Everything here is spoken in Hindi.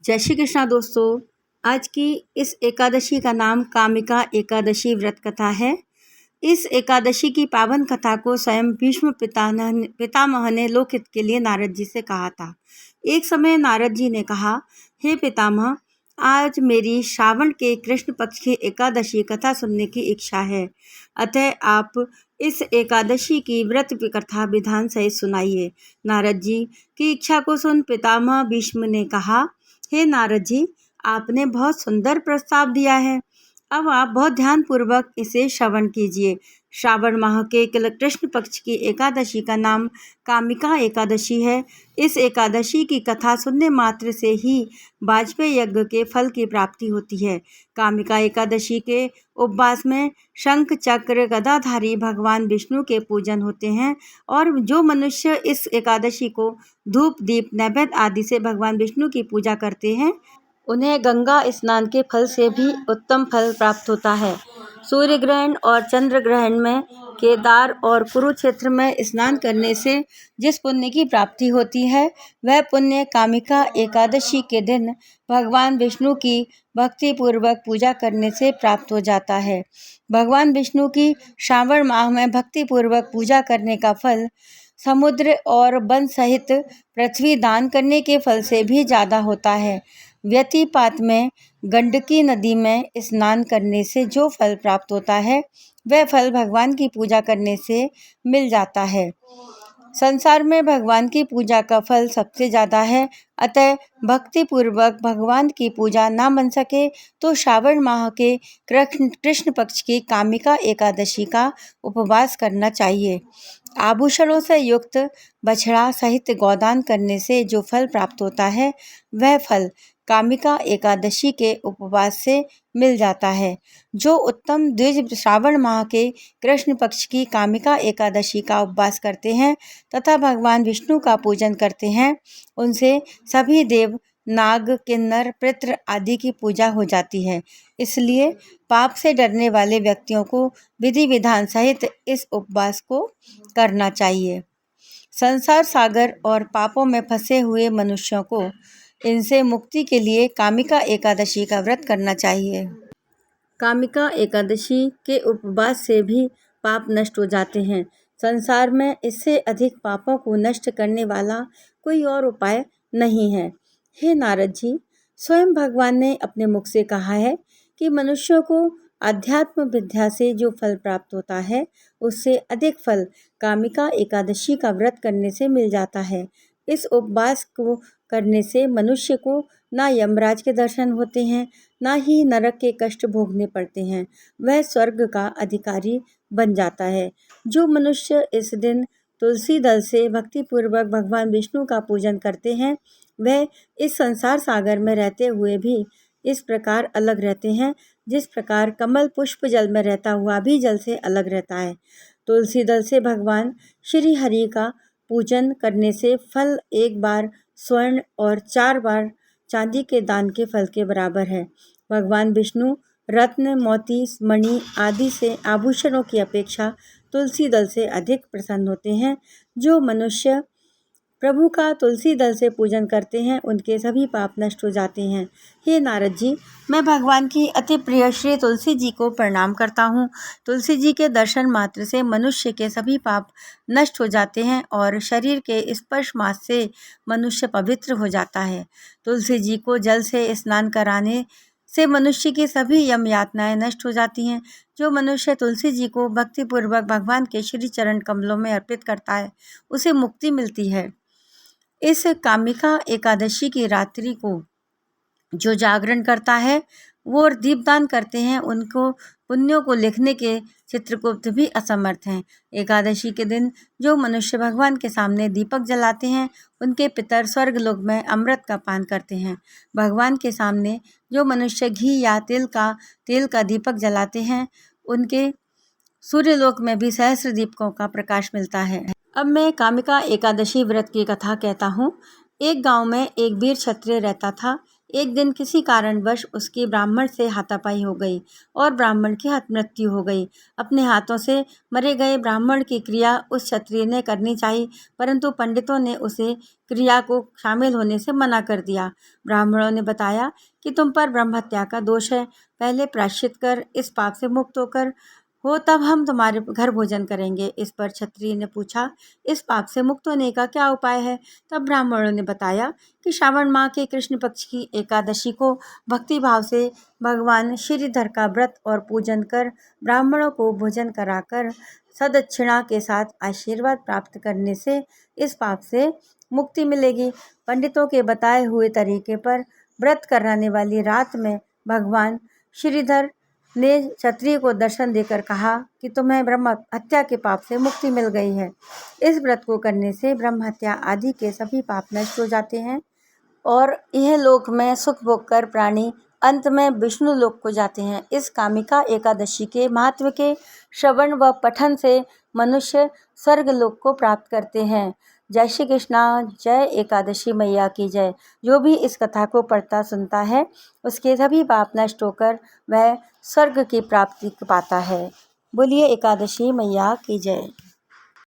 जय श्री कृष्णा दोस्तों। आज की इस एकादशी का नाम कामिका एकादशी व्रत कथा है। इस एकादशी की पावन कथा को स्वयं भीष्म पितामह ने लोकहित के लिए नारद जी से कहा था। एक समय नारद जी ने कहा, हे पितामह, आज मेरी श्रावण के कृष्ण पक्ष की एकादशी कथा सुनने की इच्छा है, अतः आप इस एकादशी की व्रत कथा विधान सहित सुनाइए। नारद जी की इच्छा को सुन पितामह भीष्म ने कहा, हे नारद जी, आपने बहुत सुंदर प्रस्ताव दिया है। अब आप बहुत ध्यानपूर्वक इसे श्रवण कीजिए। श्रावण माह के कृष्ण पक्ष की एकादशी का नाम कामिका एकादशी है। इस एकादशी की कथा सुनने मात्र से ही वाजपेयी यज्ञ के फल की प्राप्ति होती है। कामिका एकादशी के उपवास में शंख चक्र गदाधारी भगवान विष्णु के पूजन होते हैं और जो मनुष्य इस एकादशी को धूप दीप नैवेद्य आदि से भगवान विष्णु की पूजा करते हैं, उन्हें गंगा स्नान के फल से भी उत्तम फल प्राप्त होता है। सूर्य ग्रहण और चंद्र ग्रहण में केदार और कुरुक्षेत्र में स्नान करने से जिस पुण्य की प्राप्ति होती है, वह पुण्य कामिका एकादशी के दिन भगवान विष्णु की भक्ति पूर्वक पूजा करने से प्राप्त हो जाता है। भगवान विष्णु की श्रावण माह में भक्ति पूर्वक पूजा करने का फल समुद्र और वन सहित पृथ्वी दान करने के फल से भी ज़्यादा होता है। व्यतिपात में गंडकी नदी में स्नान करने से जो फल प्राप्त होता है, वह फल भगवान की पूजा करने से मिल जाता है। संसार में भगवान की पूजा का फल सबसे ज़्यादा है, अतः भक्ति पूर्वक भगवान की पूजा ना बन सके तो श्रावण माह के कृष्ण पक्ष की कामिका एकादशी का उपवास करना चाहिए। आभूषणों से युक्त बछड़ा सहित गोदान करने से जो फल प्राप्त होता है, वह फल कामिका एकादशी के उपवास से मिल जाता है। जो उत्तम द्विज श्रावण माह के कृष्ण पक्ष की कामिका एकादशी का उपवास करते हैं तथा भगवान विष्णु का पूजन करते हैं, उनसे सभी देव, नाग, किन्नर, पितृ आदि की पूजा हो जाती है। इसलिए पाप से डरने वाले व्यक्तियों को विधि विधान सहित इस उपवास को करना चाहिए। संसार सागर और पापों में फंसे हुए मनुष्यों को इनसे मुक्ति के लिए कामिका एकादशी का व्रत करना चाहिए। कामिका एकादशी के उपवास से भी पाप नष्ट हो जाते हैं। संसार में इससे अधिक पापों को नष्ट करने वाला कोई और उपाय नहीं है। हे नारद जी, स्वयं भगवान ने अपने मुख से कहा है कि मनुष्यों को अध्यात्म विद्या से जो फल प्राप्त होता है, उससे अधिक फल कामिका एकादशी का व्रत करने से मिल जाता है। इस उपवास को करने से मनुष्य को ना यमराज के दर्शन होते हैं, ना ही नरक के कष्ट भोगने पड़ते हैं। वह स्वर्ग का अधिकारी बन जाता है। जो मनुष्य इस दिन तुलसी दल से भक्तिपूर्वक भगवान विष्णु का पूजन करते हैं, वह इस संसार सागर में रहते हुए भी इस प्रकार अलग रहते हैं जिस प्रकार कमल पुष्प जल में रहता हुआ भी जल से अलग रहता है। तुलसी दल से भगवान श्री हरि का पूजन करने से फल एक बार स्वर्ण और 4 बार चांदी के दान के फल के बराबर है। भगवान विष्णु रत्न, मोती, मणि आदि से आभूषणों की अपेक्षा तुलसी दल से अधिक प्रसन्न होते हैं। जो मनुष्य प्रभु का तुलसी दल से पूजन करते हैं, उनके सभी पाप नष्ट हो जाते हैं। हे नारद जी, मैं भगवान की अति प्रिय श्री तुलसी जी को प्रणाम करता हूँ। तुलसी जी के दर्शन मात्र से मनुष्य के सभी पाप नष्ट हो जाते हैं और शरीर के स्पर्श मात्र से मनुष्य पवित्र हो जाता है। तुलसी जी को जल से स्नान कराने से मनुष्य की सभी यम यातनाएं नष्ट हो जाती हैं। जो मनुष्य तुलसी जी को भक्तिपूर्वक भगवान के श्री चरण कमलों में अर्पित करता है, उसे मुक्ति मिलती है। इस कामिका एकादशी की रात्रि को जो जागरण करता है, वो दीपदान करते हैं, उनको पुण्यों को लिखने के चित्रगुप्त भी असमर्थ हैं। एकादशी के दिन जो मनुष्य भगवान के सामने दीपक जलाते हैं, उनके पितर स्वर्गलोक में अमृत का पान करते हैं। भगवान के सामने जो मनुष्य घी या तेल का दीपक जलाते हैं, उनके सूर्यलोक में भी सहस्र दीपकों का प्रकाश मिलता है। अब मैं कामिका एकादशी व्रत की कथा कहता हूँ। एक गांव में एक वीर क्षत्रिय रहता था। एक दिन किसी कारणवश उसकी ब्राह्मण से हाथापाई हो गई और ब्राह्मण की मृत्यु हो गई। अपने हाथों से मरे गए ब्राह्मण की क्रिया उस क्षत्रिय ने करनी चाहिए, परंतु पंडितों ने उसे क्रिया को शामिल होने से मना कर दिया। ब्राह्मणों ने बताया कि तुम पर ब्रह्म हत्या का दोष है, पहले प्रायश्चित कर, इस पाप से मुक्त होकर हो तब हम तुम्हारे घर भोजन करेंगे। इस पर क्षत्रिय ने पूछा, इस पाप से मुक्त होने का क्या उपाय है? तब ब्राह्मणों ने बताया कि श्रावण माह के कृष्ण पक्ष की एकादशी को भक्ति भाव से भगवान श्रीधर का व्रत और पूजन कर ब्राह्मणों को भोजन कराकर सदक्षिणा के साथ आशीर्वाद प्राप्त करने से इस पाप से मुक्ति मिलेगी। पंडितों के बताए हुए तरीके पर व्रत कराने वाली रात में भगवान श्रीधर ने क्षत्रिय को दर्शन देकर कहा कि तुम्हें ब्रह्म हत्या के पाप से मुक्ति मिल गई है। इस व्रत को करने से ब्रह्म हत्या आदि के सभी पाप नष्ट हो जाते हैं और यह लोक में सुख भोग कर प्राणी अंत में विष्णु लोक को जाते हैं। इस कामिका एकादशी के महत्व के श्रवण व पठन से मनुष्य स्वर्ग लोक को प्राप्त करते हैं। जय श्री कृष्णा। जय एकादशी मैया की जय। जो भी इस कथा को पढ़ता सुनता है उसके सभी पाप नष्ट होकर वह स्वर्ग की प्राप्ति पाता है। बोलिए एकादशी मैया की जय।